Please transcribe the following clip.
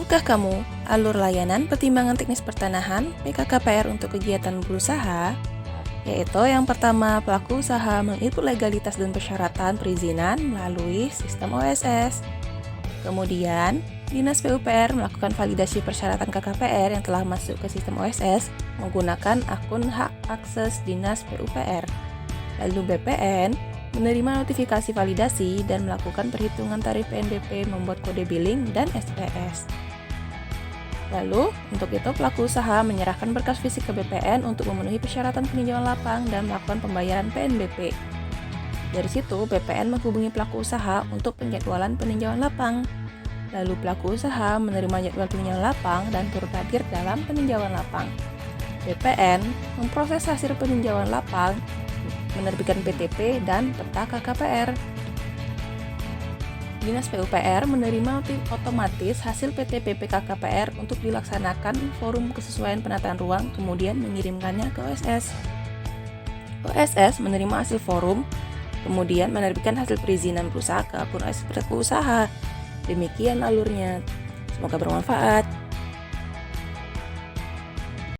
Tahukah kamu alur layanan pertimbangan teknis pertanahan (PKKPR) untuk kegiatan berusaha? Yaitu yang pertama, pelaku usaha menginput legalitas dan persyaratan perizinan melalui sistem OSS. Kemudian, Dinas PUPR melakukan validasi persyaratan KKPR yang telah masuk ke sistem OSS menggunakan akun hak akses Dinas PUPR. Lalu BPN menerima notifikasi validasi dan melakukan perhitungan tarif PNBP, membuat kode billing dan SPS. Lalu, untuk itu pelaku usaha menyerahkan berkas fisik ke BPN untuk memenuhi persyaratan peninjauan lapang dan melakukan pembayaran PNBP. Dari situ, BPN menghubungi pelaku usaha untuk penjadwalan peninjauan lapang. Lalu pelaku usaha menerima jadwal peninjauan lapang dan turut hadir dalam peninjauan lapang. BPN memproses hasil peninjauan lapang, menerbitkan PTP dan peta KKPR. Dinas PUPR menerima otomatis hasil PTP KKPR untuk dilaksanakan forum kesesuaian penataan ruang, kemudian mengirimkannya ke OSS. OSS menerima hasil forum, kemudian menerbitkan hasil perizinan berusaha ke akun OSS pelaku usaha. Demikian alurnya. Semoga bermanfaat.